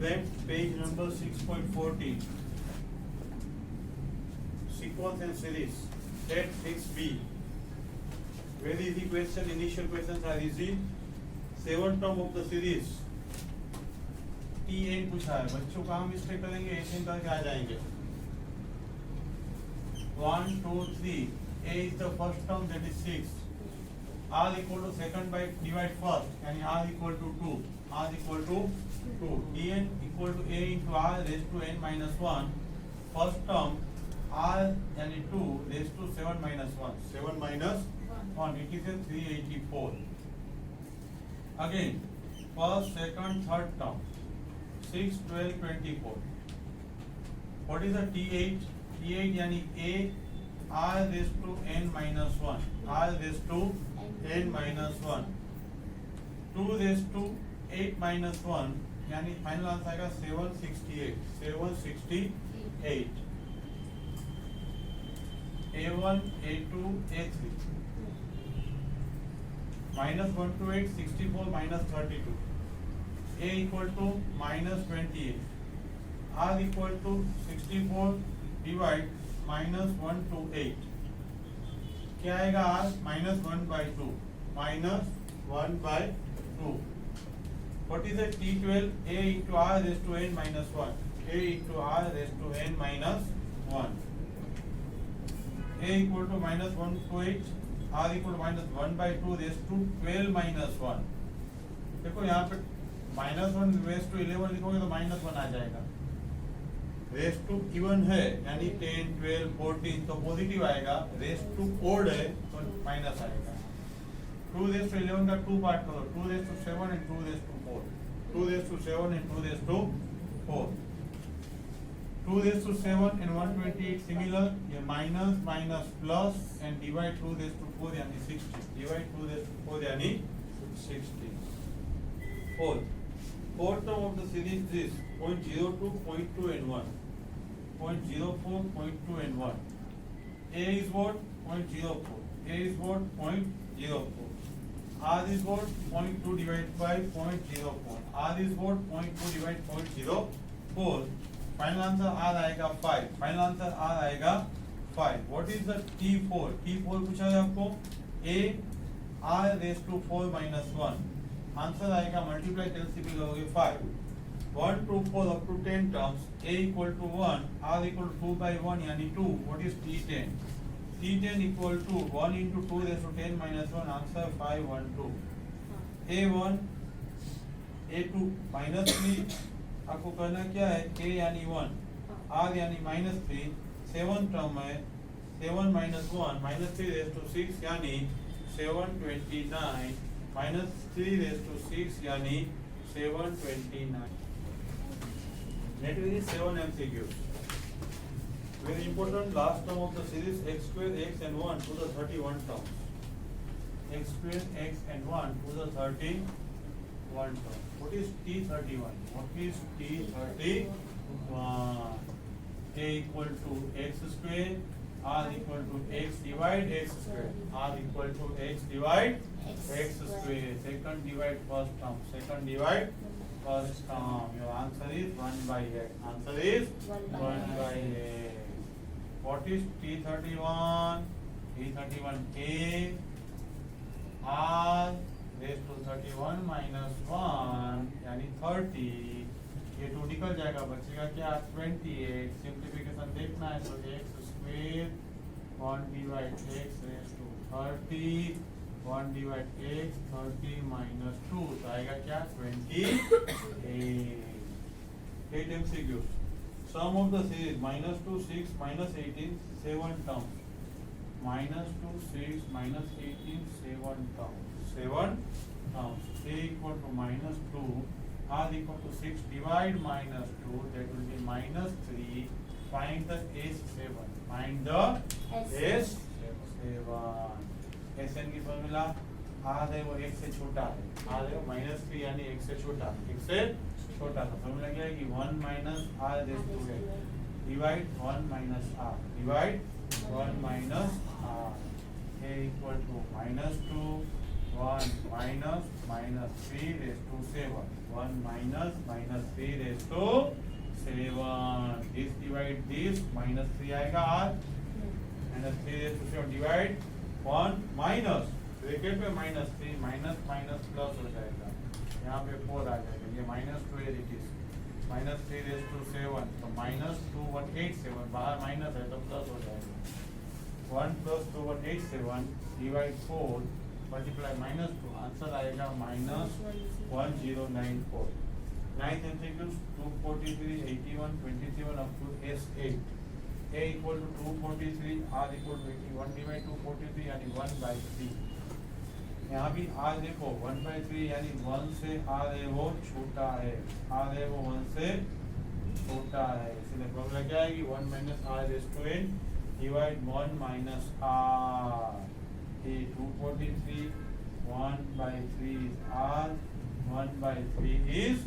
Then page number 6.14. Sequence and series. Set 6B. Very easy question. Initial questions are easy. 7 term of the series. T8 पूछा है. बच्चों कहाँ mistake करेंगे? Asian करके आ जाएंगे. 1, 2, 3. A is the first term, that is 6. R equal to second by divide first, and R equal to 2. R equal to 2. Dn equal to A into R raised to n minus 1. First term R and 2 raised to 7 minus 1. 7 minus 1. It is a 384. Again, first, second, third term. 6, 12, 24. What is the T8? T8 यानी A R raised to n minus 1. R raised to n minus 1. 2 raised to 8 minus 1 यानी final answer आएगा 768. 768. A1, A2, A3. Minus 1 to 8, 64 minus 32. A equal to minus 28. R equal to 64 divide minus 1 to 8. क्या आएगा R? Minus 1 by 2. Minus 1 by 2. What is the T12? A into R raised to n minus 1. A into R raised to n minus 1. A equal to minus 1 to 8. R equal to minus 1 by 2 raised to 12 minus 1. देखो यहाँ पे minus 1 raised to 11 लिखोगे तो minus 1 आ जाएगा. Raise to even है यानी 10, 12, 14 तो positive आएगा. रेस टू ओड है तो माइनस आएगा. 2 रेस टू 11 का 2 पार्ट करो. 2 raise to 7 and 2 raise to 4. 2 raise to 7 and 2 raise to 4. 2 raise to 7 and 128 similar. ये minus minus plus and divide 2 raise to 4 यानी 60. डिवाइड 2 रेस टू 4 यानी 60. Fourth term of the series is 0.02, 0.2 and 1. 0.04, 0.2 and 1. A is what? 0.04. A is what? 0.04. R is what? 0.2 divided by 0.04. R is what? 0.2 divided 0.04. Final answer R आएगा 5. Final answer R आएगा 5. What is the T4? T4 पूछा है आपको. A R raised to 4 minus 1. Answer आएगा multiply LCB करोगे 5. 1 to 4 up to 10 terms. A equal to 1. R equal to 2 by 1 यानी 2. What is T10? T10 equal to 1 into 2 raised to 10 minus 1. Answer 512. A1 A2 minus 3. आपको करना क्या है? A यानी 1, R यानी minus 3. 7 term है. 7 minus 1 minus 3 raised to 6 यानी 729. Minus 3 raised to 6 यानी 729. Next is 7 MCQs. Very important last term of the series x square x and 1 to the 31 terms. X square x and 1 to the 31 terms. What is T31? What is T31? A equal to x square. R equal to x divide x square. R equal to x divide x square. Second divide first term. Second divide first term. Your answer is 1 by x. Answer is 1 by x. What is T31? T31 A R raised to 31 minus 1 यानी 30. ये 2 निकल जाएगा. बचेगा क्या? 28. Simplification देखना है तो x square 1 divide x raised to 30. 1 divide x 30 minus 2 तो आएगा क्या? 28. 8 MCQs. Sum of the series minus 2, 6, minus 18, 7 terms. Minus 2, 6, minus 18, 7 terms. 7 terms. A equal to minus 2. R equal to 6 divide minus 2, that will be minus 3. Find the S7. Find the S7. Sn की formula R है वो x से छोटा है. R है वो -3 यानी x से छोटा. x से छोटा तो फॉर्मूला क्या है कि 1 minus R raised to x divide 1 minus R. Divide 1 minus R. A equal to -2. 1 minus -3 raised to 7. 1 minus minus 3 raised to 7. This divide this, minus 3 आएगा r, minus 3 raised to 7 divide 1 minus bracket में minus 3 minus minus plus हो जाएगा, यहाँ पे 4 आ जाएगा, ये minus 2 है, it is minus 3 raised to 7, तो minus 2187, बाहर minus है तो plus हो जाएगा, 1 plus 2187 divide 4 multiply minus 2, answer आएगा minus 1094. 9th MCQs 243, 81, 27 up to S8. A equal to 243, R equal to 81 divide 243 यानी 1 by 3. यहाँ भी R देखो 1 by 3 यानी 1 से R है वो छोटा है, R है वो 1 से छोटा है, इसलिए फॉर्मूला क्या आएगी 1 minus R raised to n divide 1 minus R. A 243, 1 by 3 is R, 1 by 3 is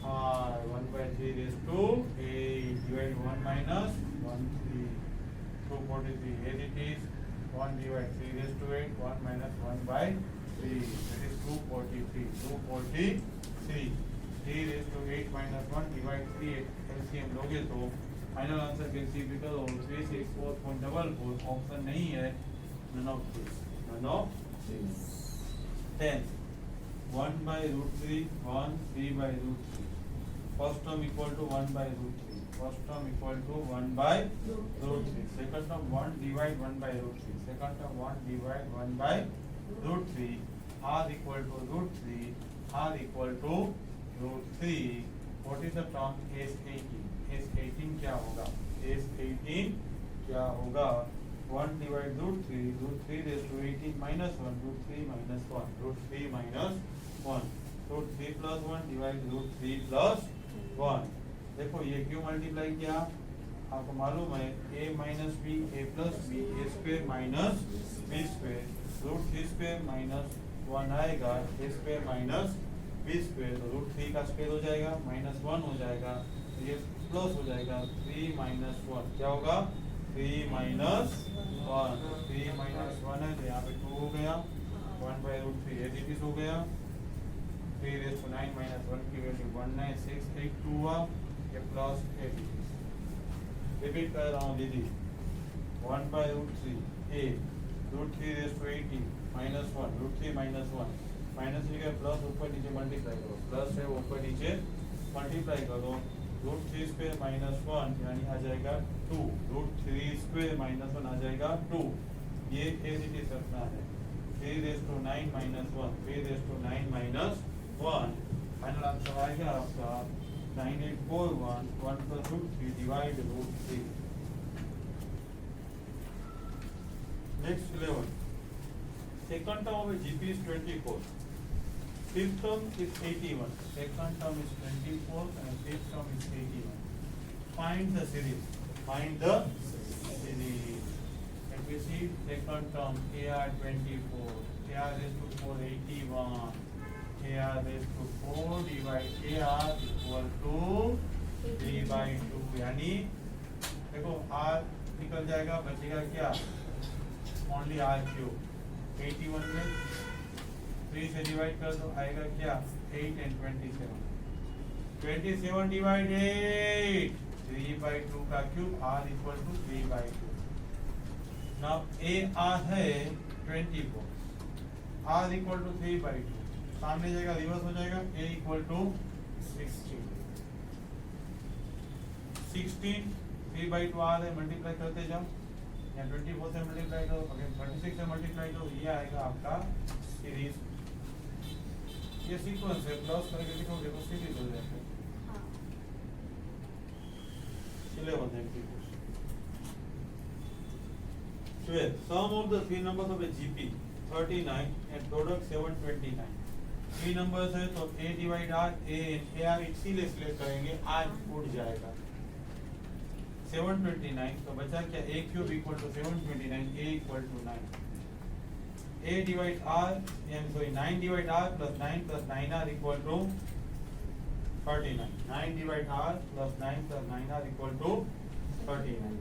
R, 1 by 3 raised to 8 divide 1 minus 1 3, 243 as it is, 1 divide 3 raised to 8, 1 minus 1 by 3, that is 243, 243, 3 raised to 8 minus 1 divide 3, LCM लोगे तो final answer कैसे see because of 364.44 option नहीं है, none of this, none of this. 10 1 by root 3, 1 3 by root 3, first term equal to 1 by root 3, first term equal to 1 by root 3, second term 1 divide 1 by root 3, second term 1 divide 1 by root 3, r equal to root 3, r equal to root 3. What is the term S18? S18 क्या होगा, S18 क्या होगा, 1 divide root 3 raised to 18 minus 1, root 3 minus 1, root 3 minus 1, root 3 plus 1 divide root 3 plus 1. देखो ये क्यों multiply किया, आपको मालूम है a minus b, a plus b, a square minus b square, root 3 square minus 1 आएगा, a square minus b square, तो root 3 का स्क्वायर हो जाएगा, minus 1 हो जाएगा, तो ये प्लस हो जाएगा, 3 minus 1 क्या होगा, 3 minus 1, 3 minus 1 है तो यहाँ पे 2 हो गया, 1 by root 3 as it is हो गया, 3 raised to 9 minus 1 की वैल्यू 1968 हुआ, ये प्लस 8. रिपीट कर रहा हूँ दीदी, 1 by root 3 a, root 3 raised to 80 minus 1, root 3 minus 1, minus लिखा प्लस ऊपर नीचे मल्टीप्लाई करो, प्लस है ऊपर नीचे मल्टीप्लाई करो, रूट 3 स्क्वायर माइनस 1 यानी आ जाएगा 2, रूट 3 स्क्वायर माइनस 1 आ जाएगा 2, ये एज इट इज रखना है, 3 raise to 9 minus 1, 3 raise to 9 minus 1, final answer आएगा आपका 9841, 1 plus root 3 divide root 3. Next 11, second term of GP is 24, fifth term is 81, second term is 24 and fifth term is 81. Find the series, find the series. Let me see, second term AR 24, AR raised to 4 81, AR raised to 4 divide AR equal to 3 by 2, यानी देखो R निकल जाएगा, बचेगा क्या, only R cube. 81 में 3 से divide कर दो, आएगा क्या, 8 and 27, 27 डिवाइड 8, 3 by 2 का cube, R equal to 3 by 2. Now AR है 24, R equal to 3 by 2, सामने जाएगा रिवर्स हो जाएगा, A equal to 16, 16 3 by 2 R है, मल्टीप्लाई करते जाओ, 24 से मल्टीप्लाई करो, अगर 36 से मल्टीप्लाई करो, ये आएगा आपका सीरीज. ये सीक्वेंस है, प्लस करके लिखोगे तो सीरीज हो जाएगा. 11 12, sum of the three numbers of a GP 39 and product 729. 3 numbers है तो A divide R, A R इसीलिए सिलेक्ट करेंगे, R उठ जाएगा. 729 तो बचा क्या, A cube equal to 729, A equal to 9, A divide R यानी sorry 9 divide R plus 9 R equal to 39, 9 divide R plus 9 R equal to 39.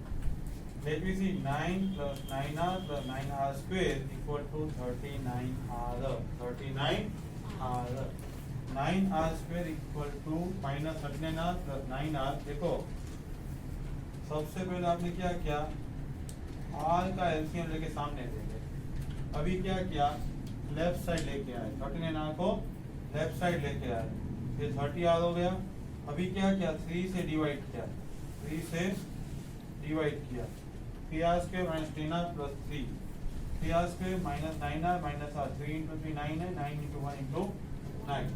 Let me see, 9 plus 9R plus 9R square equal to 39R, 39R. 9r² equal to minus 39r plus 9r। देखो सबसे पहले आपने क्या किया, r का LCM लेके सामने देंगे। अभी क्या किया, लेफ्ट साइड लेके आए, 39r को लेफ्ट साइड लेके आए, ये 30r हो गया। अभी क्या किया, 3 से डिवाइड किया, 3 से डिवाइड किया, 3r² minus 10r plus 3, 3r² minus 9r minus r, 3 into 3 9 है, 9 into 1 into 9,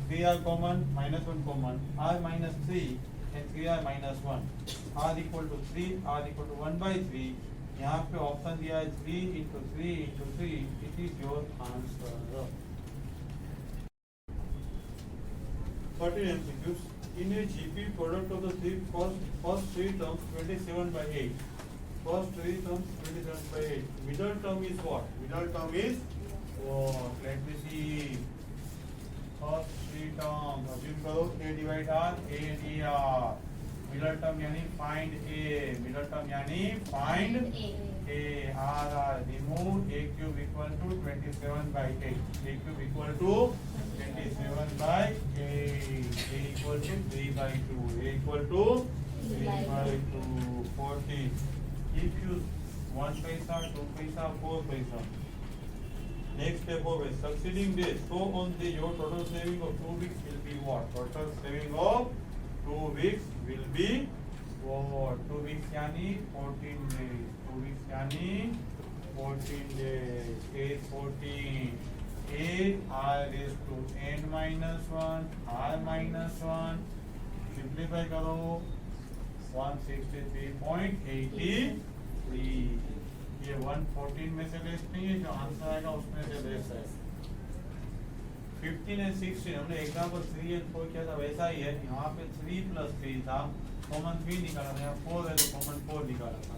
3r common, minus 1 common, r minus 3 and 3r minus 1, r equal to 3, r equal to 1/3। यहाँ पे ऑप्शन दिया है 3 into 3 into 3, it is your answer. 13 MCQs. In a GP, product of the first three terms 27/8. First three terms 27/8. Middle term is what? Middle term is what? Let me see. First three terms. Assume करो a divide r, a and r. Middle term यानी find a. Middle term यानी find a. R remove a cube equal to 27/8. A cube equal to 27/8. A equal to 3/2. A equal to 3/2. 14. If you 1 paisa, 2 paisa, 4 paisa. Next step over. Succeeding days. So on the your total saving of 2 weeks will be what? Total saving of 2 weeks will be what? 2 weeks यानी 14 days. 2 weeks यानी 14 days. 8 14. 8 r raised to n minus 1 r minus 1. Simplify करो 163.83। ये 114 में से less नहीं है, जो answer आएगा उसमें से लेस है। 15 and 16 हमने एग्जाम्पल 3 and 4 किया था, वैसा ही है। यहाँ पे 3 plus 3 था, कॉमन 3 निकाला था, यहाँ 4 है तो कॉमन 4 निकाला था।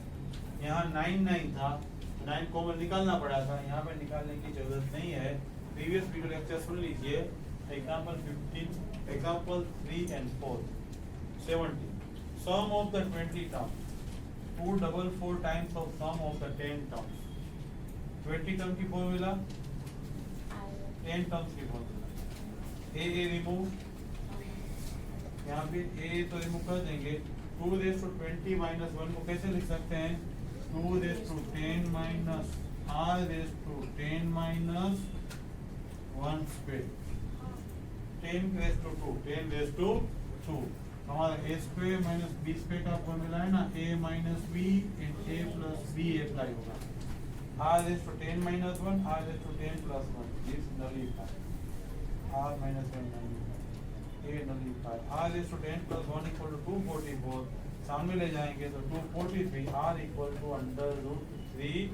यहाँ 9 9 था, 9 कॉमन निकालना पड़ा था, यहाँ पे निकालने की जरूरत नहीं है। प्रीवियस वीडियो लेक्चर सुन लीजिए। Example 15, example 3 and 4। 17 sum of the 20 terms, 244 times of sum of the 10 terms। 20 term की फॉर्मूला, 10 टर्म्स की फॉर्मूला। ए रिमूव, यहाँ पे ए तो रिमूव कर देंगे। 2 raised to 20 minus 1 को कैसे लिख सकते हैं, 2 raised to 10 minus r raised to 10 minus 1 square। 10 raised to 2, 10 raised to 2। हमारा a square minus b square का फॉर्मूला है ना, a minus b and a plus b apply होगा। r raised to 10 minus 1, r raised to 10 plus 1, this nullify, r minus 1 nullify, a nullify, r raised to 10 plus 1 equal to 244, सामने ले जाएंगे तो 243, r equal to under root 3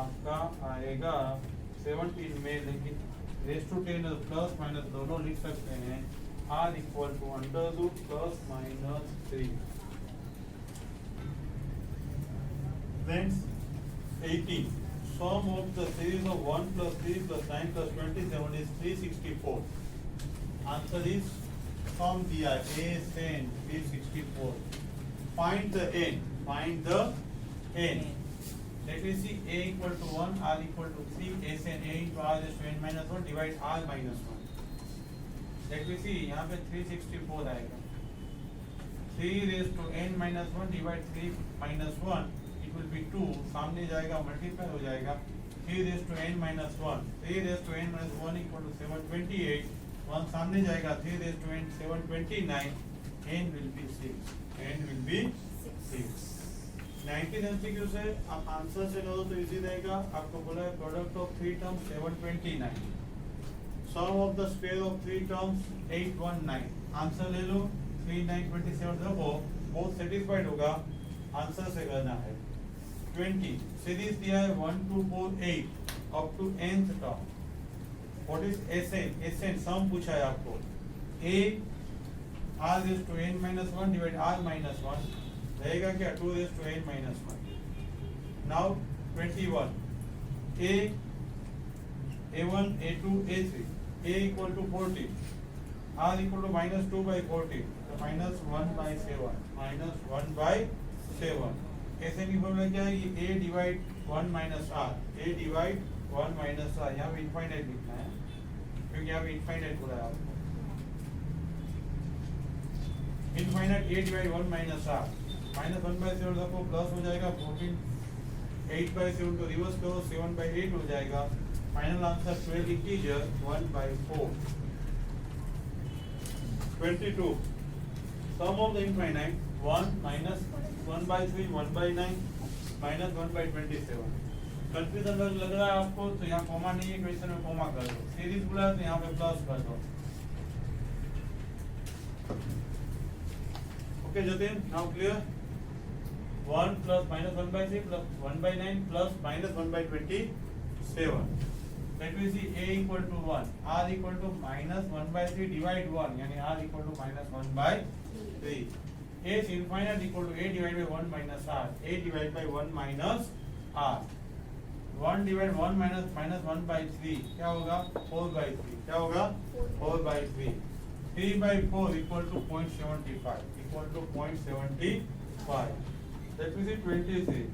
आपका आएगा 17 में, लेकिन raised to 10 plus minus दोनों लिख सकते हैं। r equal to under root plus minus 3। Friends, 18. Sum of the series of 1 plus 3 plus 9 plus 27 is 364। Answer is sum दिया है a से n 364। Find the n। Find the n। Let me see a equal to 1, r equal to 3, a से n, a into r is to n minus 1 divide r minus 1। Let me see, यहाँ पे 364 आएगा। 3 raised to n minus 1 divide 3 minus 1, it will be 2, सामने जाएगा multiply हो जाएगा। 3 raised to n minus 1, 3 raised to n minus 1 equal to 728, 1 सामने जाएगा, 3 raised to n 729, n will be 6, n will be 6। 19 MCQ से आप आंसर से लो तो इजी रहेगा। आपको बोला है product of 3 terms 729, sum of the square of 3 terms 819। Answer ले लो 3927 रखो, बहुत सेटिस्फाइड होगा। आंसर से करना है 20। सीरीज दिया है 1 2 4 8 up to nth term. What is SN? SN sum पूछा है आपको। a r raised to n minus 1 divide r minus 1 रहेगा क्या, 2 raised to n minus 1। Now 21 a a1 a2 a3 a equal to 40, r equal to minus 2 by 40, so minus 1 by 7, minus 1 by 7। ऐसे की formula क्या है, ये a divide 1 minus r, a divide 1 minus r, यहाँ पे infinite लिखना है क्योंकि यहाँ पे इनफाइनाइट हो रहा है आपको। Infinite a divide 1 minus r, minus 1/7 रखो, प्लस हो जाएगा 14, 8/7 को रिवर्स करो, 7/8 हो जाएगा। Final answer 12 integer 1/4। 22 sum of the infinite 1 minus 1/3, 1/9 minus 1/27। Confusion लग रहा है आपको तो यहाँ कॉमा नहीं है, क्वेश्चन में कॉमा कर दो। सीरीज बोला है तो यहाँ पे प्लस कर दो। Okay Jatin, now clear. 1 plus minus 1/3 plus 1/9 plus minus 1/27। That will see a equal to 1, r equal to minus 1/3 divide 1, यानी r equal to minus 1/3. a is infinite equal to a divided by 1 minus r, a divided by 1 minus r. 1 divided 1 minus 1/3 क्या होगा? 4/3. क्या होगा? 4/3. 3/4 equal to 0.75. Equal to 0.75. That will see 23.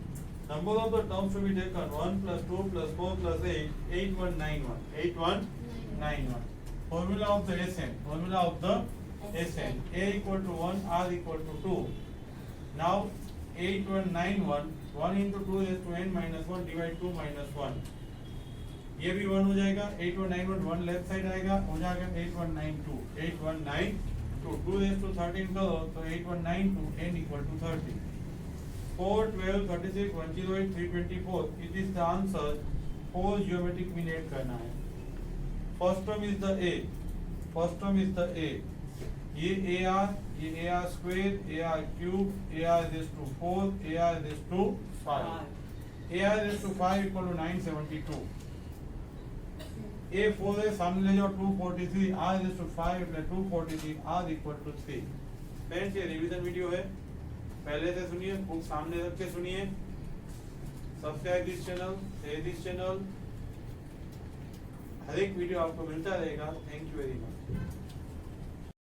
Number of the terms to be taken 1 plus 2 plus 4 plus 8, 8191. 8191. Formula of the SN. Formula of the SN. A equal to 1, R equal to 2. Now 8191, 1 into 2 is to n minus 1 divide 2 minus 1. ये भी 1 हो जाएगा। 8191 1 left side आएगा, हो जाएगा 8192. 8192. 2 is to 13 करो तो 8192 n equal to 30. 4, 12, 36, 108, 324. It is the answer. 4 geometric mean add करना है। First term is the a. First term is the a. ये ar, ये ar square, ar cube, ar is to 4, ar is to 5. ar is to 5 equal to 972. a 4 है, सामने ले जाओ 243, r is to 5 એટલે 243, r equal to 3. Friends ये revision video है, पहले से सुनिए, बुक सामने रख के सुनिए। Subscribe this channel, share this channel, हर एक वीडियो आपको मिलता रहेगा। Thank you very much.